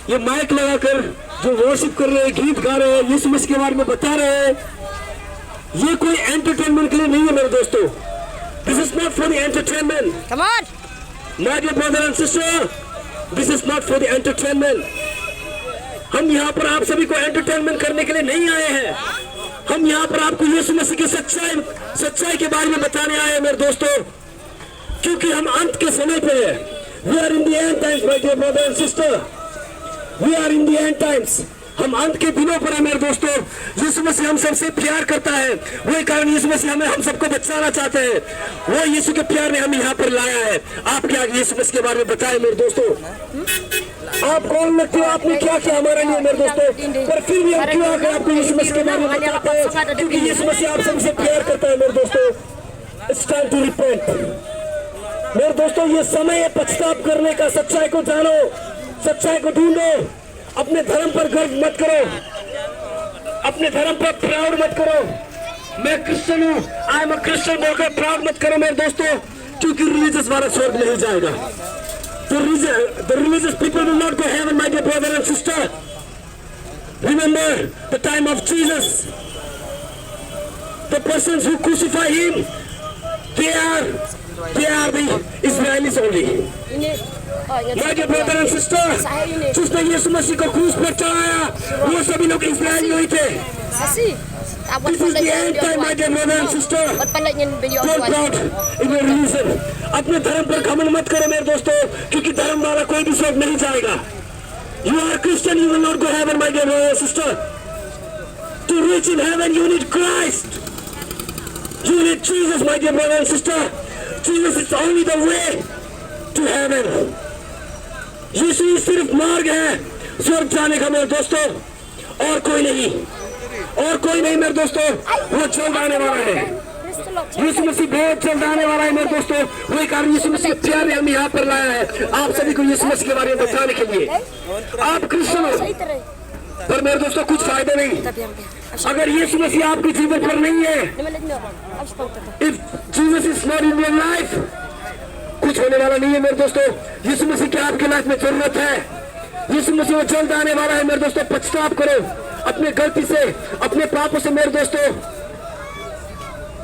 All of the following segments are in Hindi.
ये माइक लगाकर जो वर्शिप कर रहे हैं, गीत गा रहे हैं, यीशु मसीह के बारे में बता रहे हैं, ये कोई एंटरटेनमेंट के लिए नहीं है मेरे दोस्तों। This is not for the entertainment. Come on. My dear brother and sister, this is not for the entertainment. हम यहाँ पर आप सभी को एंटरटेनमेंट करने के लिए नहीं आए हैं। हम यहाँ पर आपको यीशु मसीह की सच्चाई के बारे में बताने आए हैं मेरे दोस्तों, क्योंकि हम अंत के समय पे हैं। We are in the end times, my dear brother and sister. We are in the end times. हम अंत के दिनों पर हैं मेरे दोस्तों। यीशु मसीह हम सबसे प्यार करता है, वही कारण यीशु मसीह हमें हम सबको बचाना चाहते हैं। वो यीशु के प्यार ने हमें यहाँ पर लाया है। आप क्या यीशु मसीह के बारे में बताएं मेरे दोस्तों। आप कौन लगते हो, आपने क्या किया हमारे लिए मेरे दोस्तों, पर फिर भी हम क्यों आकर आपको यीशु मसीह के बारे में बताते हैं, क्योंकि यीशु मसीह आप सबसे प्यार करता है मेरे दोस्तों। It's time to repent. मेरे दोस्तों, ये समय है पछतावा करने का। सच्चाई को जानो, सच्चाई को ढूंढो। अपने धर्म पर गर्व मत करो, अपने धर्म पर प्राउड मत करो। मैं क्रिश्चियन हूँ, आई एम अ क्रिश्चियन बोलकर प्राउड मत करो मेरे दोस्तों, क्योंकि रिलीजियस वाला स्वर्ग नहीं जाएगा। The religious people will not go heaven, my dear brother and sister. Remember the time of Jesus. The persons who crucify him, they are the Israelis only. My dear brother and sister, जिसने यीशु मसीह को क्रूस पर चढ़ाया, वो सभी लोग इस्राएली ही थे। This is the end time, my dear brother and sister. Don't proud in your religion. अपने धर्म पर घमंड मत करो मेरे दोस्तों, क्योंकि धर्म वाला कोई भी स्वर्ग नहीं जाएगा। You are Christian, you will not go heaven, my dear brother and sister. To reach in heaven, you need Christ. You need Jesus, my dear brother and sister. Jesus is only the way to heaven. यीशु ही सिर्फ मार्ग है स्वर्ग जाने का मेरे दोस्तों, और कोई नहीं, और कोई नहीं मेरे दोस्तों। वो जल्द आने वाला है, यीशु मसीह बहुत जल्द आने वाला है मेरे दोस्तों। वही कारण यीशु मसीह प्यार ने हमें यहाँ पर लाया है, आप सभी को यीशु मसीह के बारे में बताने के लिए। आप क्रिश्चियन हो, पर मेरे दोस्तों कुछ फायदा नहीं अगर यीशु मसीह आपके जीवन पर नहीं है। If Jesus is not in your life, कुछ होने वाला नहीं है मेरे दोस्तों। यीशु मसीह की आपकी लाइफ में जरूरत है। यीशु मसीह जल्द आने वाला है मेरे दोस्तों। पछतावा करो अपने गलती से, अपने पापों से मेरे दोस्तों।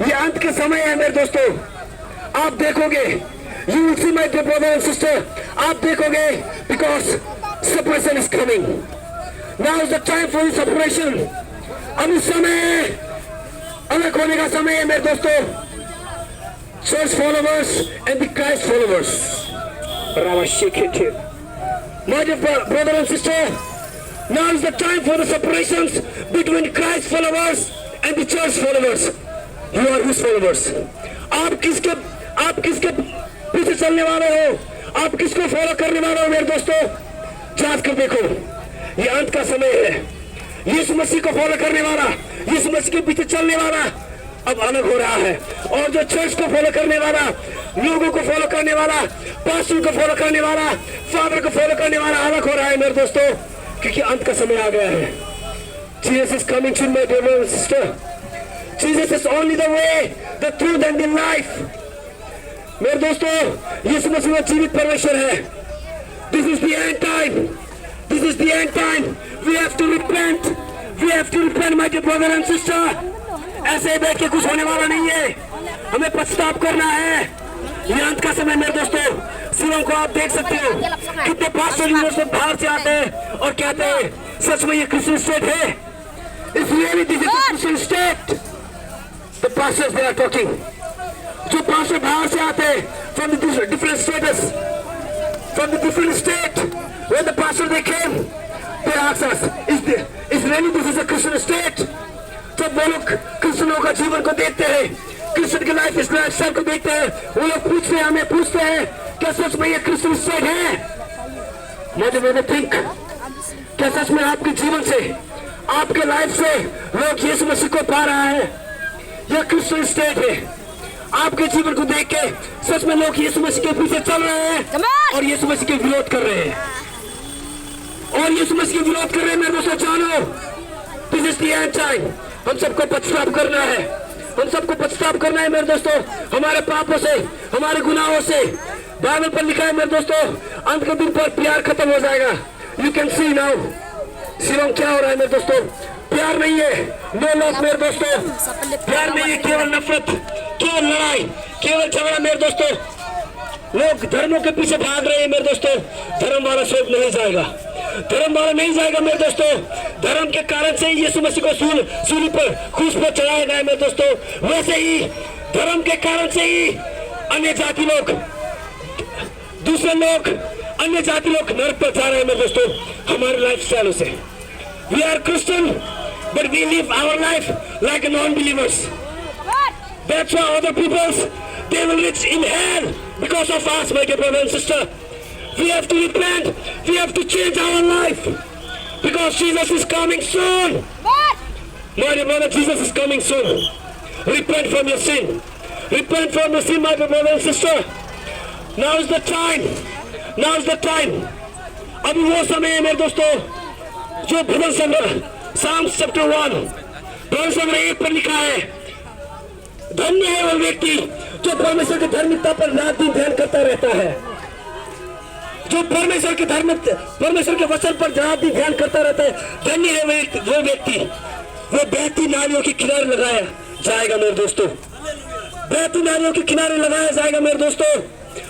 ये अंत के समय है मेरे दोस्तों। आप देखोगे, you will see my dear brother and sister, आप देखोगे, because separation is coming. Now is the time for separation. अब इस समय अलग होने का समय है मेरे दोस्तों। Church followers and the Christ followers. My dear brother and sister, now is the time for the separations between Christ followers and the church followers. You are whose followers? आप किसके पीछे चलने वाले हो? आप किसको फॉलो करने वाले हो मेरे दोस्तों? जांच कर देखो, ये अंत का समय है। यीशु मसीह को फॉलो करने वाला, यीशु मसीह के पीछे चलने वाला अब अलग हो रहा है, और जो चर्च को फॉलो करने वाला, लोगों को फॉलो करने वाला, पास्टर को फॉलो करने वाला, फादर को फॉलो करने वाला अलग हो रहा है मेरे दोस्तों, क्योंकि अंत का समय आ गया है। Jesus is coming soon, my dear brother and sister. Jesus is only the way, the truth and the life. मेरे दोस्तों, यीशु मसीह जीवित परमेश्वर है। This is the end time. This is the end time. We have to repent. We have to repent, my dear brother and sister. ऐसे बैठ के कुछ होने वाला नहीं है, हमें पछतावा करना है। ये अंत का समय मेरे दोस्तों। सिरों को आप देख सकते हो, कितने पास्टर यूनिवर्सिटी से बाहर से आते हैं और कहते हैं सच में ये क्रिश्चियन स्टेट है। It's really this is a Christian state. The pastors they are talking. जो पास्टर बाहर से आते हैं from the different status, from the different state, when the pastor they came, they asked us, is really this is a Christian state? जब वो लोग क्रिश्चियनों का जीवन को देखते हैं, क्रिश्चियन की लाइफ स्टाइल को देखते हैं, वो लोग पूछते हैं क्या सच में ये क्रिश्चियन स्टेट है? मैंने थिंक क्या सच में आपके जीवन से, आपके लाइफ से लोग यीशु मसीह को पा रहा है? यह क्रिश्चियन स्टेट है। आपके जीवन को देख के सच में लोग यीशु मसीह के पीछे चल रहे हैं और यीशु मसीह के विरोध कर रहे हैं, और यीशु मसीह के विरोध कर रहे हैं मेरे दोस्तों। जानो, this is the end time. हम सबको पछतावा करना है, हम सबको पछतावा करना है मेरे दोस्तों, हमारे पापों से, हमारे गुनाहों से। बाइबल पर लिखा है मेरे दोस्तों, अंत के दिन पर प्यार खत्म हो जाएगा। You can see now. Shivam क्या हो रहा है मेरे दोस्तों? प्यार नहीं है, नो लव मेरे दोस्तों। प्यार नहीं है, केवल नफरत, केवल लड़ाई, केवल झगड़ा मेरे दोस्तों। लोग धर्मों के पीछे भाग रहे हैं मेरे दोस्तों। धर्म वाला स्वर्ग नहीं जाएगा, धर्म वाला नहीं जाएगा मेरे दोस्तों। धर्म के कारण से ही यीशु मसीह को सूली पर क्रूस पर चढ़ाया गया मेरे दोस्तों। वैसे ही धर्म के कारण से ही अन्य जाति लोग, दूसरे लोग, अन्य जाति लोग नरक पर जा रहे हैं मेरे दोस्तों हमारे लाइफ स्टाइलों से। We are Christian, but we live our life like non-believers. That's why other peoples, they will reach in hell because of us, my dear brother and sister. We have to repent. We have to change our life because Jesus is coming soon. My dear brother, Jesus is coming soon. Repent from your sin. Repent from your sin, my dear brother and sister. Now is the time. Now is the time. अभी वो समय है मेरे दोस्तों जो भजन संग्रह Psalms chapter 1 भजन संग्रह 1 पर लिखा है, धन्य है वो व्यक्ति जो परमेश्वर की धार्मिकता पर रात दिन ध्यान करता रहता है। जो परमेश्वर के वचन पर रात दिन ध्यान करता रहता है, धन्य है वो व्यक्ति। वो बहती नालियों के किनारे लगाया जाएगा मेरे दोस्तों। बहती नालियों के किनारे लगाया जाएगा मेरे दोस्तों।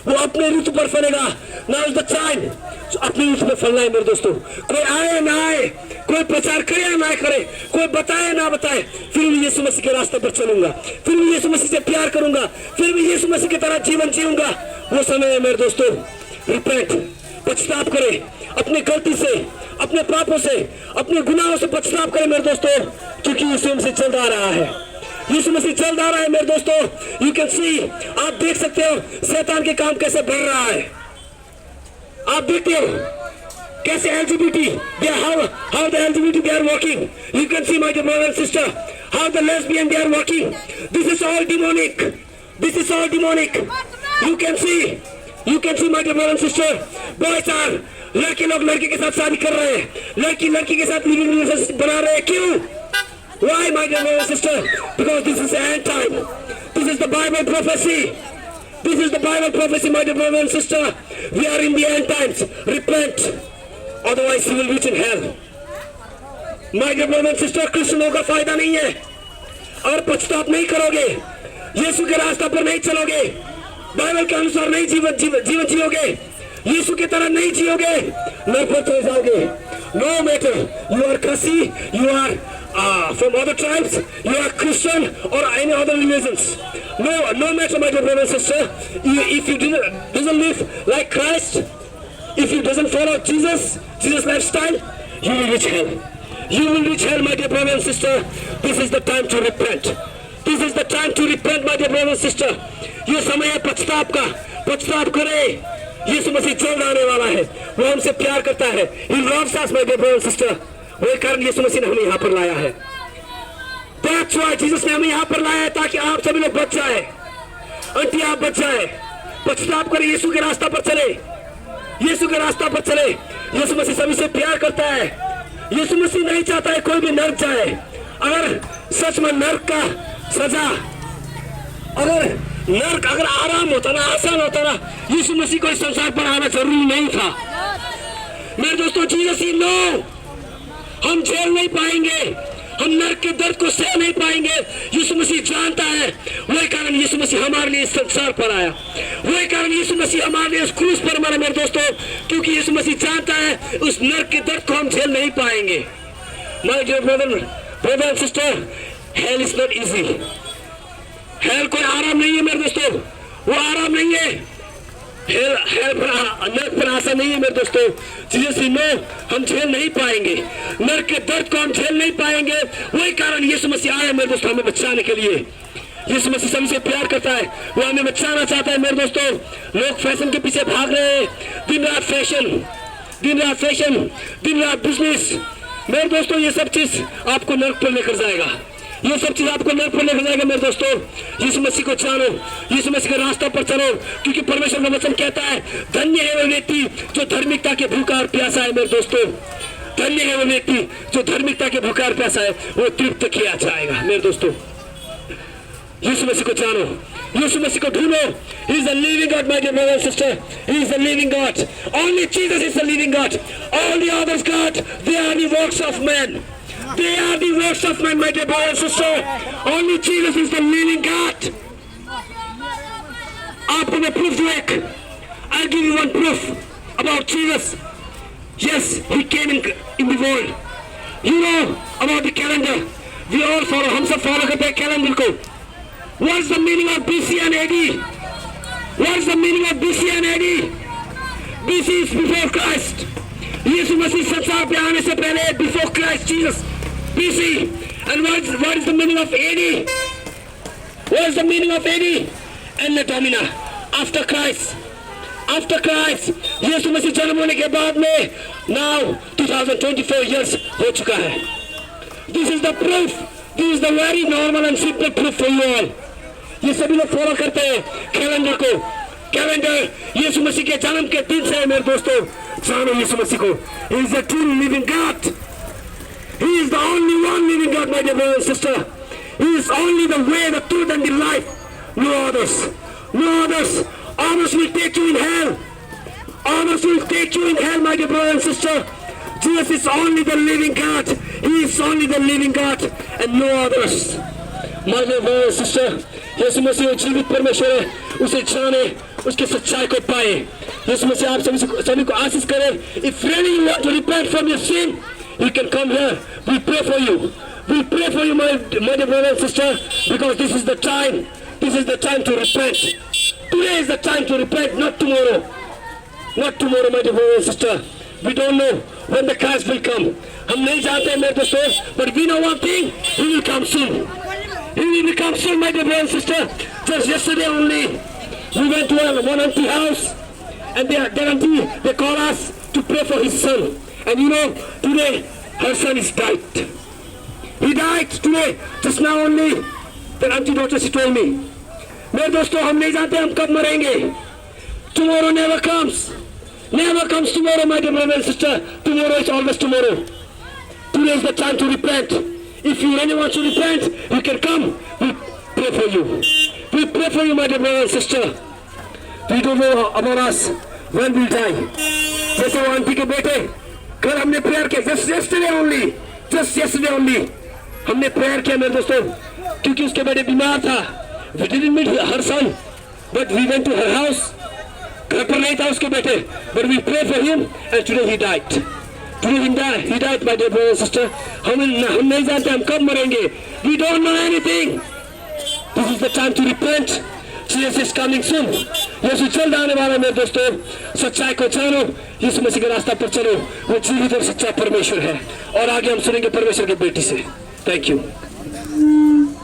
वो अपने ऋतु पर फलेगा। Now is the time. अपनी ऋतु में फलना है मेरे दोस्तों। कोई आए ना आए, कोई प्रचार करे या ना करे, कोई बताए ना बताए, फिर भी यीशु मसीह के रास्ते पर चलूंगा, फिर भी यीशु मसीह से प्यार करूंगा, फिर भी यीशु मसीह की तरह जीवन जीऊंगा। वो समय है मेरे दोस्तों। रिपेंट, पछताप करें अपनी गलती से, अपने पापों से, अपने गुनाहों से पछताप करें मेरे दोस्तों, क्योंकि यीशु मसीह चल रहा है। यीशु मसीह चल रहा है मेरे दोस्तों। यू कैन सी, आप देख सकते हो शैतान के काम कैसे बढ़ रहा है। आप देखते हो कैसे LGBT, how the LGBT they are working. You can see, my dear brother and sister, how the lesbian they are working. This is all demonic. This is all demonic. You can see, my dear brother and sister, boys are, लड़के लोग लड़के के साथ शादी कर रहे हैं, लड़की लड़की के साथ लिविंग रिलेशनशिप बना रहे हैं। क्यों? Why, my dear brother and sister? Because this is end time. This is the Bible prophecy. This is the Bible prophecy, my dear brother and sister. We are in the end times. Repent, otherwise you will reach in hell. My dear brother and sister, कृष्णों का फायदा नहीं है और पछताप नहीं करोगे, यीशु के रास्ते पर नहीं चलोगे, बाइबल के अनुसार नहीं जीवन जियोगे, यीशु की तरह नहीं जियोगे, नरक पर चले जाओगे। No matter you are Kasi, you are from other tribes, you are Christian or any other religions. No matter, my dear brother and sister, if you doesn't live like Christ, if you doesn't follow Jesus lifestyle, you will reach hell. You will reach hell, my dear brother and sister. This is the time to repent. This is the time to repent, my dear brother and sister. ये समय है पछताप का। पछताप करे। यीशु मसीह जल्द आने वाला है। वो हमसे प्यार करता है। He loves us, my dear brother and sister. वही कारण यीशु मसीह ने हमें यहाँ पर लाया है। That's why Jesus ने हमें यहाँ पर लाया है, ताकि आप सभी लोग बच जाए, अंटी आप बच जाए। पछताप करें, यीशु के रास्ता पर चले, यीशु के रास्ता पर चले। यीशु मसीह सभी से प्यार करता है। यीशु मसीह नहीं चाहता है कोई भी नरक जाए। अगर सच में नरक का सजा, अगर आराम होता ना, आसान होता ना, यीशु मसीह को इस संसार पर आना जरूरी नहीं था। मेरे दोस्तों, जीसस ही नो, हम झेल नहीं पाएंगे, हम नरक के दर्द को सह नहीं पाएंगे। यीशु मसीह जानता है। वही कारण यीशु मसीह हमारे लिए इस संसार पर आया। वही कारण यीशु मसीह हमारे लिए उस क्रूस पर मरा मेरे दोस्तों, क्योंकि यीशु मसीह जानता है उस नरक के दर्द को हम झेल नहीं पाएंगे। My dear brother and sister, hell is not easy. Hell कोई आराम नहीं है मेरे दोस्तों, वो आराम नहीं है। नरक पर आशा नहीं है मेरे दोस्तों। जीसस ही नो, हम झेल नहीं पाएंगे, नरक के दर्द को हम झेल नहीं पाएंगे। वही कारण यीशु मसीह आया मेरे दोस्तों, हमें बचाने के लिए। यीशु मसीह हमसे प्यार करता है, वो हमें बचाना चाहता है मेरे दोस्तों। लोग फैशन के पीछे भाग रहे हैं, दिन रात फैशन, दिन रात फैशन, दिन रात बिजनेस। मेरे दोस्तों, ये सब चीज आपको नरक पर लेकर जाएगा। ये सब चीज आपको नरक पर लेकर जाएगा मेरे दोस्तों। यीशु मसीह को जानो, यीशु मसीह के रास्ते पर चलो, क्योंकि परमेश्वर का वचन कहता है, धन्य है वो व्यक्ति जो धार्मिकता के भूखा और प्यासा है मेरे दोस्तों। धन्य है वो व्यक्ति जो धार्मिकता के भूखा और प्यासा है, वो तृप्त किया जाएगा मेरे दोस्तों। यीशु मसीह को जानो, यीशु मसीह को ढूंढो. He is the living God, my dear brother and sister. He is the living God. Only Jesus is the living God. All the others, God, they are the works of men. They are the works of men, my dear brother and sister. Only Jesus is the living God. आपको मैं proof दूँ एक. I'll give you one proof about Jesus. Yes, he came in the world. You know about the calendar. We all follow. हम सब follow करते हैं calendar को. What's the meaning of BC and AD? What's the meaning of BC and AD? BC is before Christ. यीशु मसीह संसार पे आने से पहले before Christ Jesus. BC. And what is the meaning of AD? What is the meaning of AD? Anno Domini. After Christ. After Christ. यीशु मसीह जन्म होने के बाद में now 2024 years हो चुका है. This is the proof. This is the very normal and simple proof for you all. ये सभी लोग फॉलो करते हैं कैलेंडर को. कैलेंडर यीशु मसीह के जन्म के दिन से मेरे दोस्तों जानो यीशु मसीह को. He is the true living God. He is the only one living God, my dear brother and sister. He is only the way, the truth and the life. No others. No others. Others will take you in hell. Others will take you in hell, my dear brother and sister. Jesus is only the living God. He is only the living God and no others. My dear brother and sister, यीशु मसीह जीवित परमेश्वर है. उसे जाने, उसके सच्चाई को पाए. यीशु मसीह आप सभी को आशीष करे. If really you want to repent from your sin, you can come here. We pray for you. We pray for you, my dear brother and sister, because this is the time. This is the time to repent. Today is the time to repent, not tomorrow. Not tomorrow, my dear brother and sister. We don't know when the Christ will come. हम नहीं जानते मेरे दोस्तों, but we know one thing: He will come soon. He will come soon, my dear brother and sister. Just yesterday only, we went to one empty house, and they call us to pray for his son. And you know, today her son is died. He died today, just now only. The auntie daughter she told me. मेरे दोस्तों हम नहीं जानते हम कब मरेंगे. Tomorrow never comes. Never comes tomorrow, my dear brother and sister. Tomorrow is always tomorrow. Today is the time to repent. If you really want to repent, you can come. We pray for you. We pray for you, my dear brother and sister. We don't know about us when we'll die. जैसे वो आंटी के बेटे, कल हमने प्रेयर किया. Just yesterday only. हमने प्रेयर किया मेरे दोस्तों, क्योंकि उसके बेटे बीमार था. We didn't meet her son, but we went to her house. घर पर नहीं था उसके बेटे, but we prayed for him, and today he died. Today he died, my dear brother and sister. हम नहीं जानते हम कब मरेंगे. We don't know anything. This is the time to repent. Jesus is coming soon. यीशु जल्द आने वाला है मेरे दोस्तों. सच्चाई को जानो, यीशु मसीह के रास्ता पर चलो. वो जीवित और सच्चा परमेश्वर है. और आगे हम सुनेंगे परमेश्वर की बेटी से. Thank you.